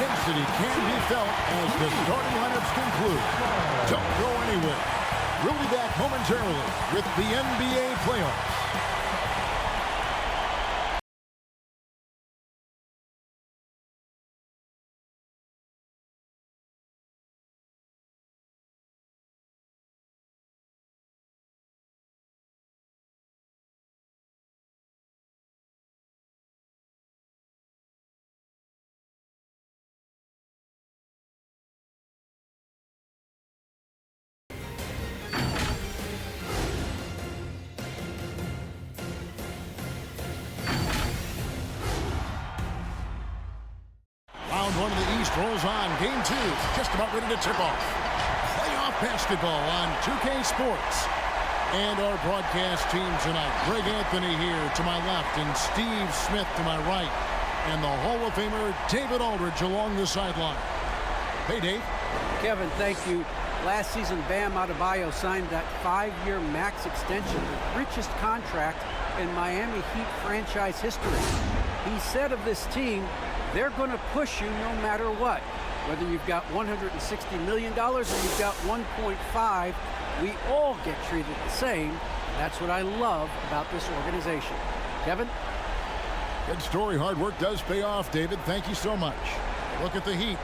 intensity can be felt as the starting lineups conclude. Don't go anywhere. We'll be back momentarily with the NBA playoffs. Round one of the East rolls on. Game two, just about ready to tip off. Playoff basketball on 2K Sports. And our broadcast team tonight. Greg Anthony here to my left and Steve Smith to my right. And the Hall of Famer David Aldridge along the sideline. Hey, Dave. Kevin, thank you. Last season, Bam Adebayo signed that 5-year max extension, the richest contract in Miami Heat franchise history. He said of this team, they're going to push you no matter what. Whether you've got $160 million or you've got 1.5, we all get treated the same. That's what I love about this organization. Kevin? Good story. Hard work does pay off, David. Thank you so much. Look at the Heat.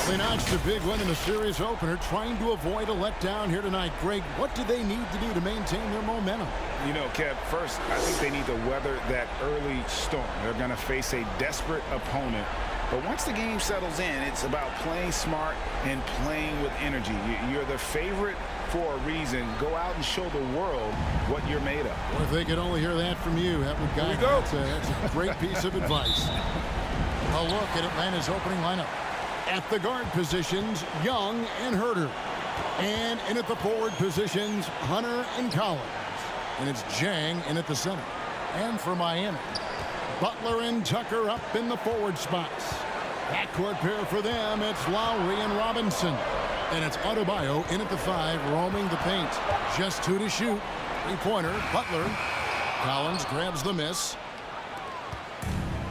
They notched a big win in the series opener, trying to avoid a letdown here tonight. Greg, what do they need to do to maintain their momentum? You know, Kev, first, I think they need to weather that early storm. They're going to face a desperate opponent. But once the game settles in, it's about playing smart and playing with energy. You're the favorite for a reason. Go out and show the world what you're made of. Well, if they could only hear that from you, that would guide them. That's a great piece of advice. A look at Atlanta's opening lineup. At the guard positions, Young and Herter. And in at the forward positions, Hunter and Collins. And it's Jang in at the center. And for Miami, Butler and Tucker up in the forward spots. Backcourt pair for them, it's Lowry and Robinson. And it's Adebayo in at the 5, roaming the paint. Just 2 to shoot. Three-pointer, Butler. Collins grabs the miss.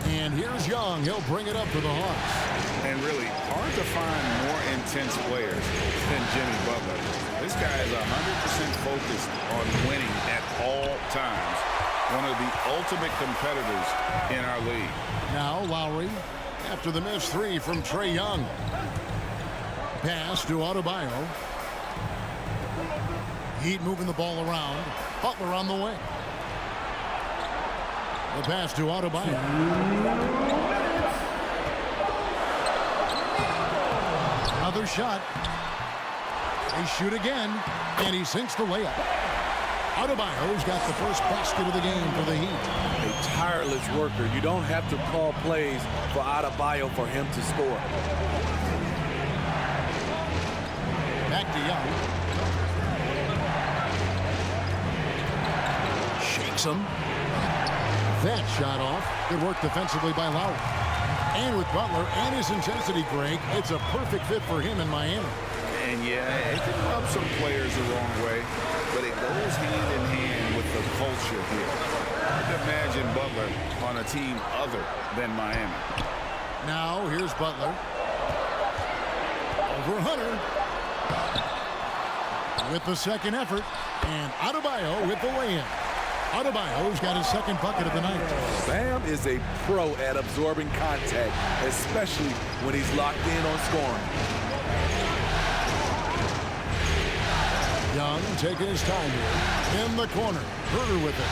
And here's Young. He'll bring it up for the Hawks. And really, hard to find more intense players than Jimmy Butler. This guy is 100% focused on winning at all times. One of the ultimate competitors in our league. Now Lowry after the missed 3 from Trae Young. Pass to Adebayo. Heat moving the ball around. Butler on the wing. The pass to Adebayo. Another shot. They shoot again, and he sinks the layup. Adebayo's got the first basket of the game for the Heat. A tireless worker. You don't have to call plays for Adebayo for him to score. Back to Young. Shakes him. That shot off. Good work defensively by Lowry. And with Butler and his intensity, Greg, it's a perfect fit for him in Miami. And yeah, it can rub some players the wrong way, but it goes hand in hand with the culture here. Hard to imagine Butler on a team other than Miami. Now here's Butler. Over Hunter. With the second effort. And Adebayo with the lay-in. Adebayo's got his second bucket of the night. Bam is a pro at absorbing contact, especially when he's locked in on scoring. Young taking his time here. In the corner. Herter with it.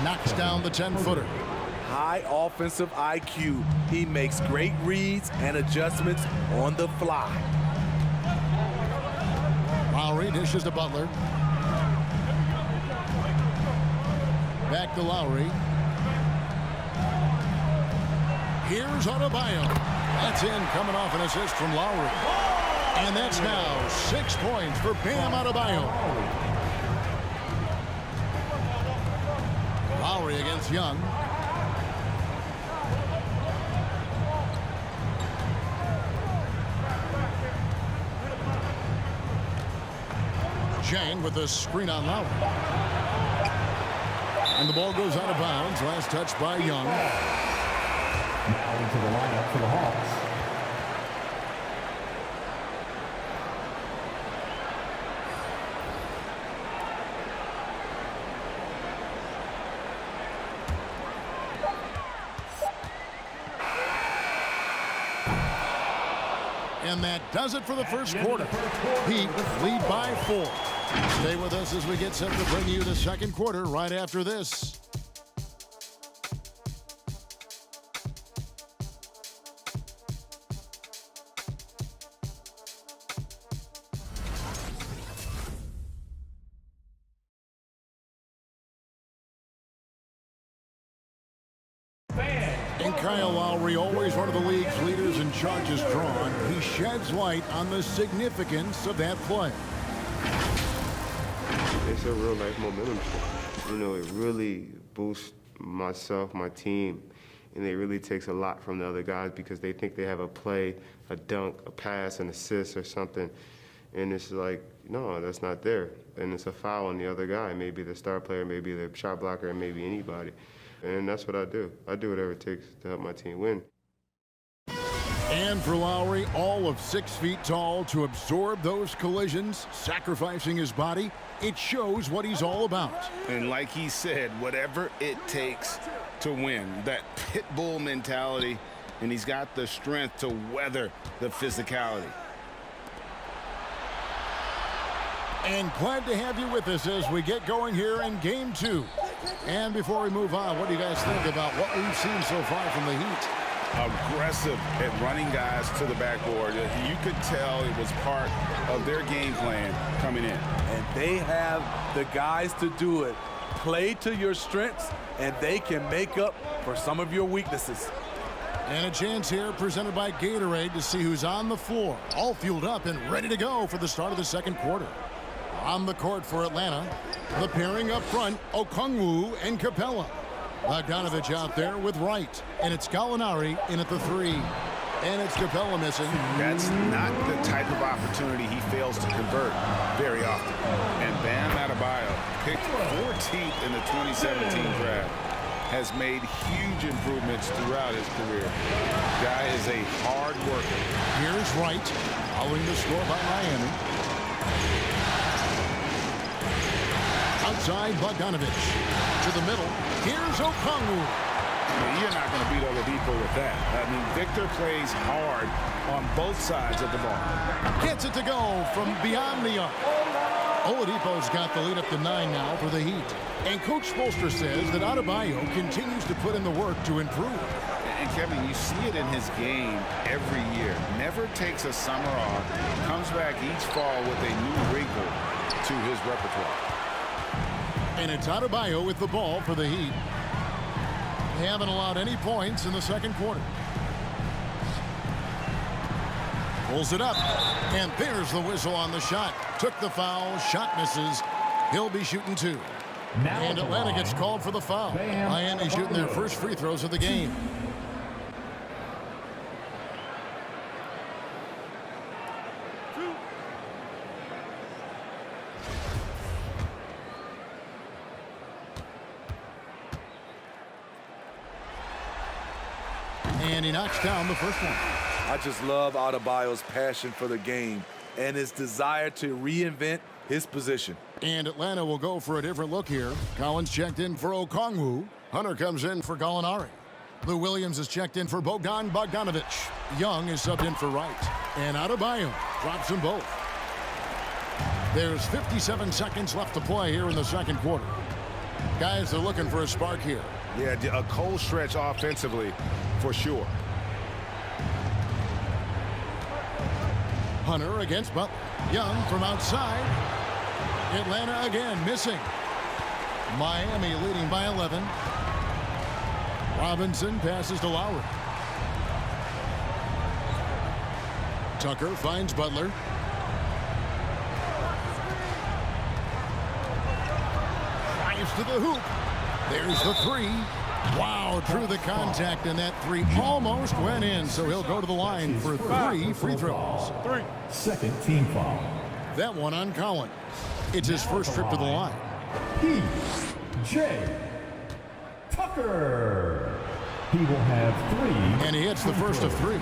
Knocks down the 10-footer. High offensive IQ. He makes great reads and adjustments on the fly. Lowry dishes to Butler. Back to Lowry. Here's Adebayo. That's in, coming off an assist from Lowry. And that's now 6 points for Bam Adebayo. Lowry against Young. Jang with the screen on Lowry. And the ball goes out of bounds. Last touch by Young. Now into the lineup for the Hawks. And that does it for the first quarter. Heat lead by 4. Stay with us as we get set to bring you the second quarter right after this. And Kyle Lowry, always one of the league's leaders in charges drawn, he sheds light on the significance of that play. It's a real life momentum shift. You know, it really boosts myself, my team, and it really takes a lot from the other guys because they think they have a play, a dunk, a pass, an assist or something. And it's like, no, that's not there. And it's a foul on the other guy, maybe the star player, maybe the shot blocker, maybe anybody. And that's what I do. I do whatever it takes to help my team win. And for Lowry, all of 6 feet tall to absorb those collisions, sacrificing his body, it shows what he's all about. And like he said, whatever it takes to win, that pit bull mentality, and he's got the strength to weather the physicality. And glad to have you with us as we get going here in Game 2. And before we move on, what do you guys think about what we've seen so far from the Heat? Aggressive at running guys to the backboard. You could tell it was part of their game plan coming in. And they have the guys to do it. Play to your strengths, and they can make up for some of your weaknesses. And a chance here presented by Gatorade to see who's on the floor, all fueled up and ready to go for the start of the second quarter. On the court for Atlanta, the pairing up front, Okongwu and Capella. Bogdanovich out there with Wright, and it's Gallinari in at the 3. And it's Capella missing. That's not the type of opportunity he fails to convert very often. And Bam Adebayo, picked 14th in the 2017 draft, has made huge improvements throughout his career. Guy is a hard worker. Here's Wright, following the score by Miami. Outside Bogdanovich. To the middle. Here's Okongwu. You're not going to beat Oladipo with that. I mean, Victor plays hard on both sides of the ball. Gets it to go from beyond the arc. Oladipo's got the lead up to 9 now for the Heat. And Coach Spoelstra says that Adebayo continues to put in the work to improve. And Kevin, you see it in his game every year. Never takes a summer off. Comes back each fall with a new wrinkle to his repertoire. And it's Adebayo with the ball for the Heat. They haven't allowed any points in the second quarter. Pulls it up. And there's the whistle on the shot. Took the foul. Shot misses. He'll be shooting 2. And Atlanta gets called for the foul. Miami shooting their first free throws of the game. And he knocks down the first one. I just love Adebayo's passion for the game and his desire to reinvent his position. And Atlanta will go for a different look here. Collins checked in for Okongwu. Hunter comes in for Gallinari. Lou Williams is checked in for Bogdanovich. Young is subbed in for Wright. And Adebayo drops them both. There's 57 seconds left to play here in the second quarter. Guys, they're looking for a spark here. Yeah, a cold stretch offensively for sure. Hunter against Butler. Young from outside. Atlanta again missing. Miami leading by 11. Robinson passes to Lowry. Tucker finds Butler. Drives to the hoop. There's the 3. Wow, drew the contact, and that 3 almost went in, so he'll go to the line for 3 free throws. 3. Second team foul. That one on Collins. It's his first trip to the line. P.J. Tucker. He will have 3. And he hits the first of 3.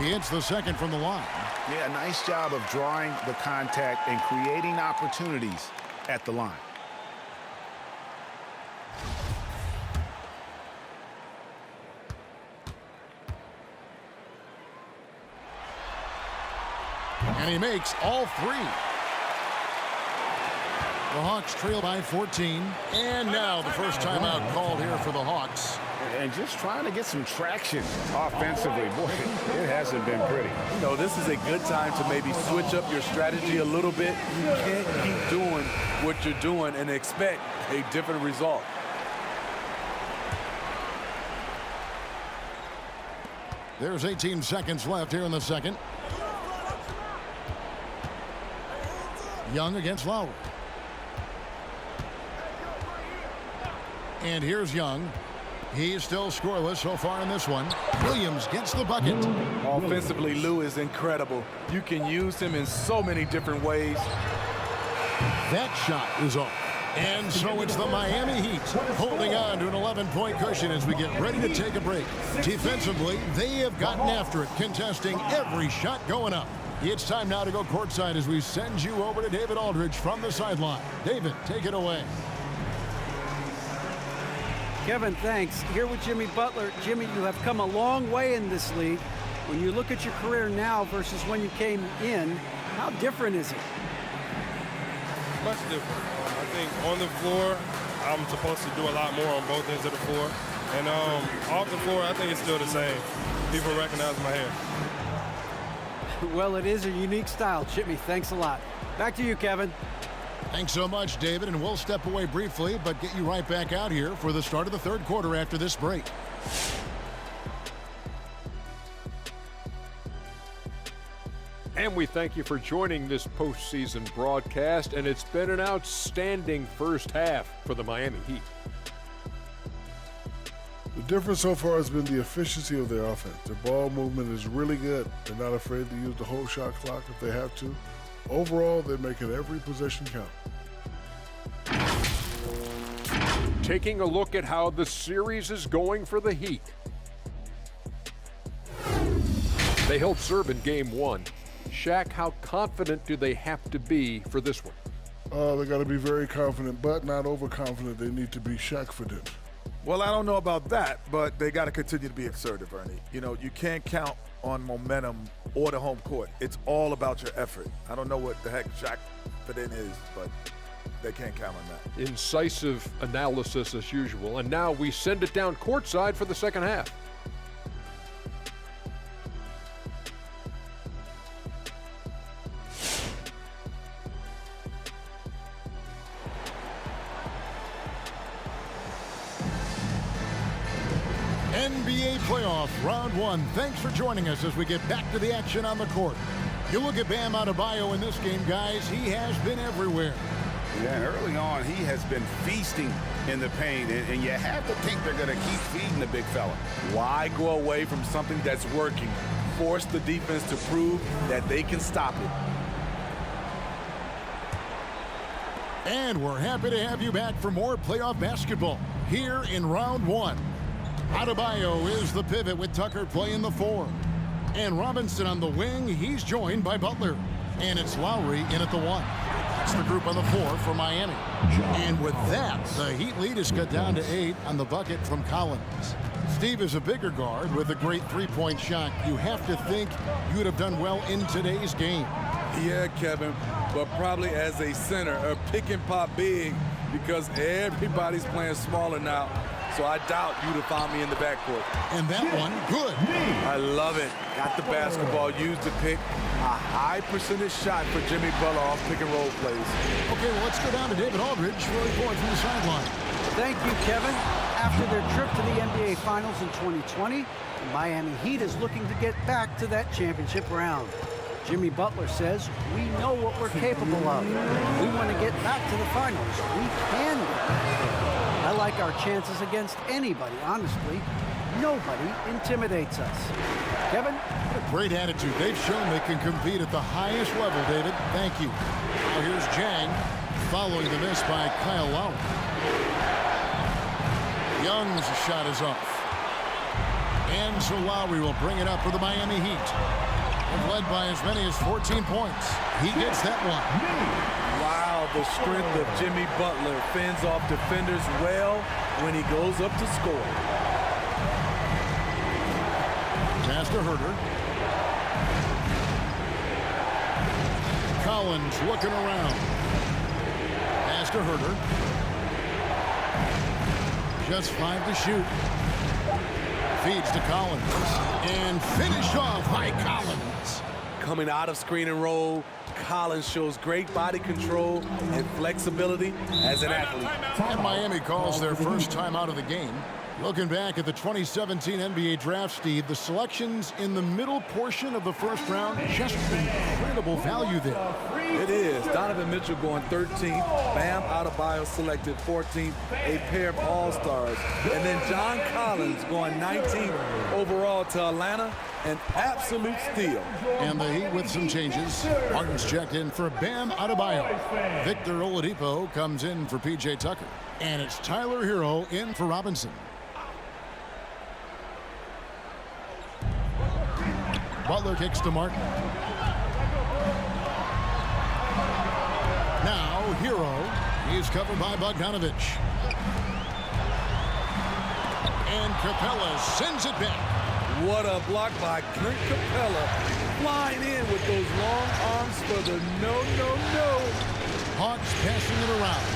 He hits the second from the line. Yeah, nice job of drawing the contact and creating opportunities at the line. And he makes all 3. The Hawks trail by 14. And now the first timeout called here for the Hawks. And just trying to get some traction offensively. Boy, it hasn't been pretty. You know, this is a good time to maybe switch up your strategy a little bit. You can't keep doing what you're doing and expect a different result. There's 18 seconds left here in the second. Young against Lowry. And here's Young. He's still scoreless so far in this one. Williams gets the bucket. Offensively, Lou is incredible. You can use him in so many different ways. That shot is off. And so it's the Miami Heat holding on to an 11-point cushion as we get ready to take a break. Defensively, they have gotten after it, contesting every shot going up. It's time now to go courtside as we send you over to David Aldridge from the sideline. David, take it away. Kevin, thanks. Here with Jimmy Butler. Jimmy, you have come a long way in this league. When you look at your career now versus when you came in, how different is it? Much different. I think on the floor, I'm supposed to do a lot more on both ends of the floor. And off the floor, I think it's still the same. People recognize my hair. Well, it is a unique style, Jimmy. Thanks a lot. Back to you, Kevin. Thanks so much, David, and we'll step away briefly, but get you right back out here for the start of the third quarter after this break. And we thank you for joining this postseason broadcast, and it's been an outstanding first half for the Miami Heat. The difference so far has been the efficiency of their offense. Their ball movement is really good. They're not afraid to use the whole shot clock if they have to. Overall, they're making every possession count. Taking a look at how the series is going for the Heat. They held serve in game 1. Shaq, how confident do they have to be for this one? They got to be very confident, but not overconfident. They need to be Shaq-fident. Well, I don't know about that, but they got to continue to be assertive, Ernie. You know, you can't count on momentum or the home court. It's all about your effort. I don't know what the heck Shaq-fident is, but they can't count on that. Incisive analysis as usual, and now we send it down courtside for the second half. NBA playoff round 1. Thanks for joining us as we get back to the action on the court. You look at Bam Adebayo in this game, guys. He has been everywhere. Yeah, and early on, he has been feasting in the paint, and you have to think they're going to keep feeding the big fella. Why go away from something that's working? Force the defense to prove that they can stop it. And we're happy to have you back for more playoff basketball here in round 1. Adebayo is the pivot with Tucker playing the 4. And Robinson on the wing. He's joined by Butler. And it's Lowry in at the 1. That's the group on the 4 for Miami. And with that, the Heat lead is cut down to 8 on the bucket from Collins. Steve is a bigger guard with a great three-point shot. You have to think you would have done well in today's game. Yeah, Kevin, but probably as a center, a pick and pop big, because everybody's playing smaller now. So I doubt you'd have found me in the backcourt. And that one, good. I love it. Got the basketball, used the pick. A high percentage shot for Jimmy Butler off pick and roll plays. Okay, well, let's go down to David Aldridge for a report from the sideline. Thank you, Kevin. After their trip to the NBA Finals in 2020, the Miami Heat is looking to get back to that championship round. Jimmy Butler says, we know what we're capable of. We want to get back to the finals. We can get there. I like our chances against anybody, honestly. Nobody intimidates us. Kevin? Great attitude. They've shown they can compete at the highest level, David. Thank you. Now here's Jang, following the miss by Kyle Lowry. Young's shot is off. And so Lowry will bring it up for the Miami Heat. They've led by as many as 14 points. He gets that one. Wow, the strength of Jimmy Butler fends off defenders well when he goes up to score. Pass to Herter. Collins looking around. Pass to Herter. Just 5 to shoot. Feeds to Collins. And finished off by Collins. Coming out of screen and roll, Collins shows great body control and flexibility as an athlete. And Miami calls their first time out of the game. Looking back at the 2017 NBA draft, Steve, the selections in the middle portion of the first round, just incredible value there. It is. Donovan Mitchell going 13th. Bam Adebayo selected 14th. A pair of all-stars. And then John Collins going 19th overall to Atlanta. An absolute steal. And the Heat with some changes. Martin's checked in for Bam Adebayo. Victor Oladipo comes in for P.J. Tucker. And it's Tyler Hero in for Robinson. Butler kicks to Martin. Now Hero. He's covered by Bogdanovich. And Capella sends it back. What a block by Clint Capella. Flying in with those long arms for the no. Hawks passing it around.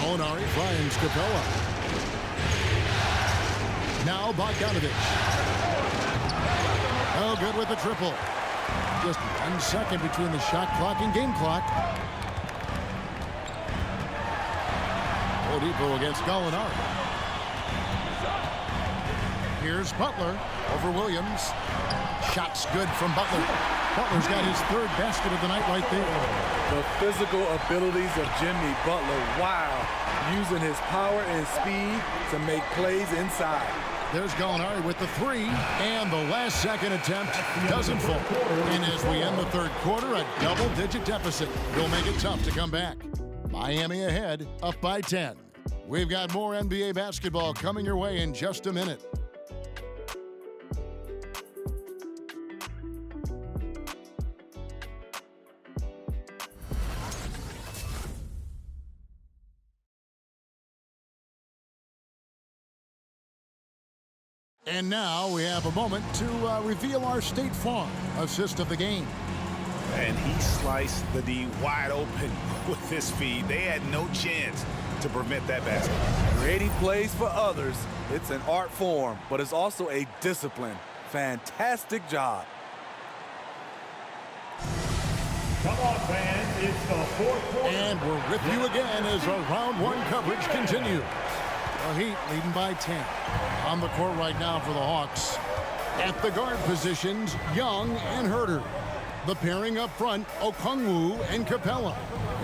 Onari finds Capella. Now Bogdanovich. Oh, good with the triple. Just 1 second between the shot clock and game clock. Oladipo against Gallinari. Here's Butler over Williams. Shots good from Butler. Butler's got his 3rd basket of the night right there. The physical abilities of Jimmy Butler. Wow. Using his power and speed to make plays inside. There's Gallinari with the 3, and the last second attempt doesn't fall. And as we end the 3rd quarter, a double-digit deficit will make it tough to come back. Miami ahead, up by 10. We've got more NBA basketball coming your way in just a minute. And now we have a moment to reveal our State Farm assist of the game. And he sliced the D wide open with his feed. They had no chance to prevent that basket. Creating plays for others, it's an art form, but it's also a discipline. Fantastic job. Come on, fans, it's the 4th quarter. And we're with you again as our round 1 coverage continues. The Heat leading by 10. On the court right now for the Hawks. At the guard positions, Young and Herter. The pairing up front, Okongwu and Capella.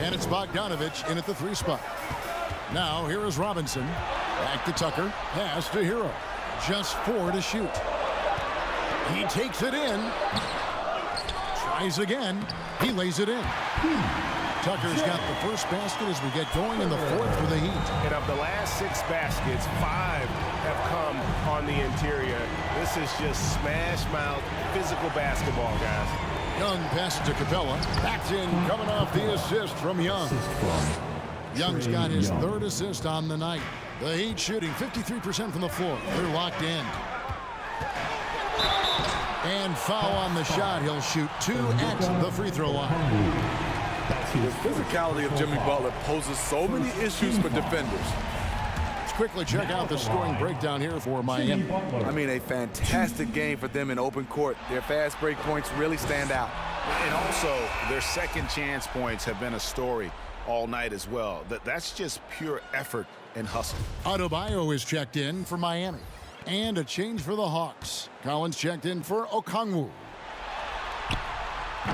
And it's Bogdanovich in at the 3 spot. Now here is Robinson. Back to Tucker. Pass to Hero. Just 4 to shoot. He takes it in. Tries again. He lays it in. Tucker's got the first basket as we get going in the 4th for the Heat. And of the last 6 baskets, 5 have come on the interior. This is just smash mouth physical basketball, guys. Young passes to Capella. Backed in, coming off the assist from Young. Young's got his 3rd assist on the night. The Heat shooting 53% from the floor. They're locked in. And foul on the shot. He'll shoot 2 at the free throw line. The physicality of Jimmy Butler poses so many issues for defenders. Let's quickly check out the scoring breakdown here for Miami. I mean, a fantastic game for them in open court. Their fast break points really stand out. And also, their second chance points have been a story all night as well. That's just pure effort and hustle. Adebayo is checked in for Miami. And a change for the Hawks. Collins checked in for Okongwu.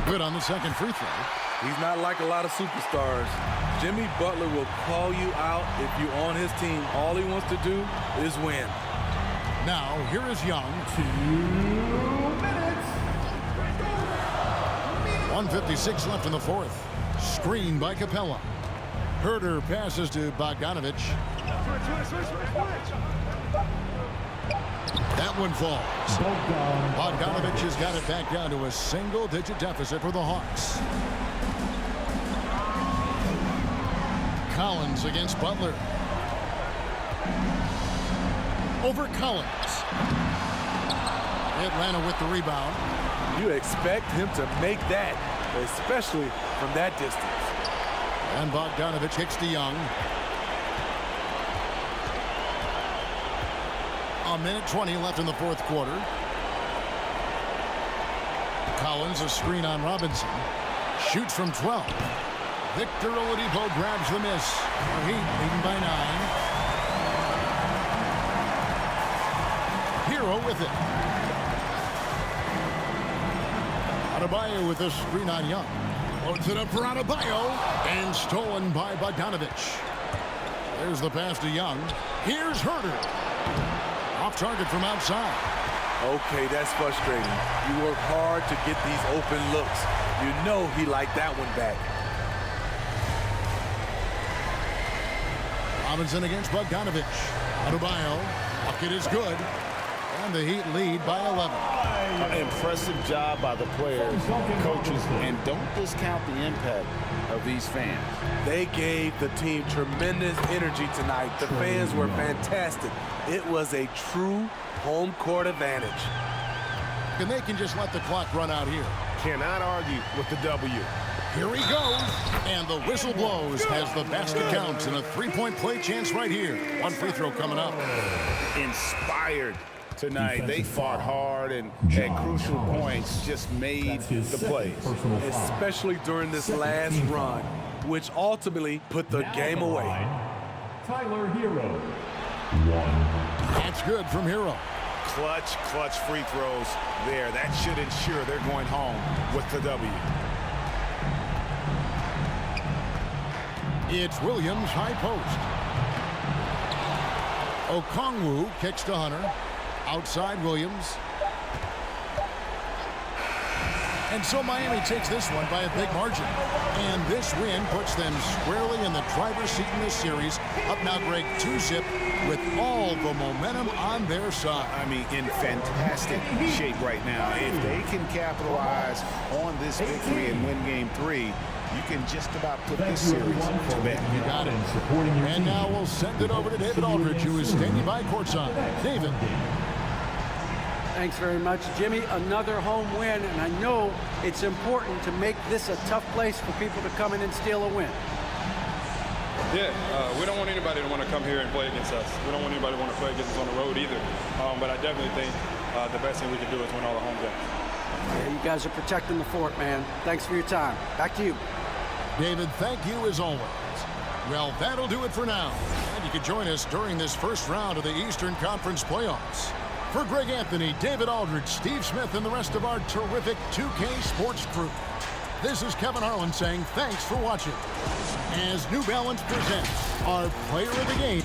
Good on the second free throw. He's not like a lot of superstars. Jimmy Butler will call you out if you're on his team. All he wants to do is win. Now, here is Young. 2 minutes. 1:56 left in the fourth. Screen by Capella. Herder passes to Bogdanovich. That one falls. Bogdanovich has got it back down to a single-digit deficit for the Hawks. Collins against Butler. Over Collins. Atlanta with the rebound. You expect him to make that, especially from that distance. And Bogdanovich kicks to Young. A minute 20 left in the fourth quarter. Collins, a screen on Robinson. Shoots from 12. Victor Oladipo grabs the miss. The Heat leading by 9. Hero with it. Adebayo with a screen on Young. Loads it up for Adebayo. And stolen by Bogdanovich. There's the pass to Young. Here's Herder. Off target from outside. Okay, that's frustrating. You work hard to get these open looks. You know he liked that one back. Robinson against Bogdanovich. Adebayo. Bucket is good. And the Heat lead by 11. Impressive job by the players, coaches, and don't discount the impact of these fans. They gave the team tremendous energy tonight. The fans were fantastic. It was a true home court advantage. And they can just let the clock run out here. Cannot argue with the W. Here he goes. And the whistle blows as the basket counts and a three-point play chance right here. One free throw coming up. Inspired tonight. They fought hard and at crucial points just made the plays. Especially during this last run, which ultimately put the game away. Tyler Hero. 1. That's good from Hero. Clutch free throws there. That should ensure they're going home with the W. It's Williams, high post. Okongwu kicks to Hunter. Outside Williams. And so Miami takes this one by a big margin. And this win puts them squarely in the driver's seat in this series. Up now, Greg, 2-zip with all the momentum on their side. I mean, in fantastic shape right now. If they can capitalize on this victory and win game 3, you can just about put this series to bed. You got it. And now we'll send it over to David Aldridge, who is standing by courtside. David. Thanks very much, Jimmy. Another home win, and I know it's important to make this a tough place for people to come in and steal a win. Yeah, we don't want anybody to want to come here and play against us. We don't want anybody to want to play against us on the road either. But I definitely think the best thing we can do is win all the home games. Yeah, you guys are protecting the fort, man. Thanks for your time. Back to you. David, thank you as always. Well, that'll do it for now. And you can join us during this first round of the Eastern Conference playoffs. For Greg Anthony, David Aldridge, Steve Smith, and the rest of our terrific 2K Sports crew, this is Kevin Harlan saying thanks for watching as New Balance presents our Player of the Game.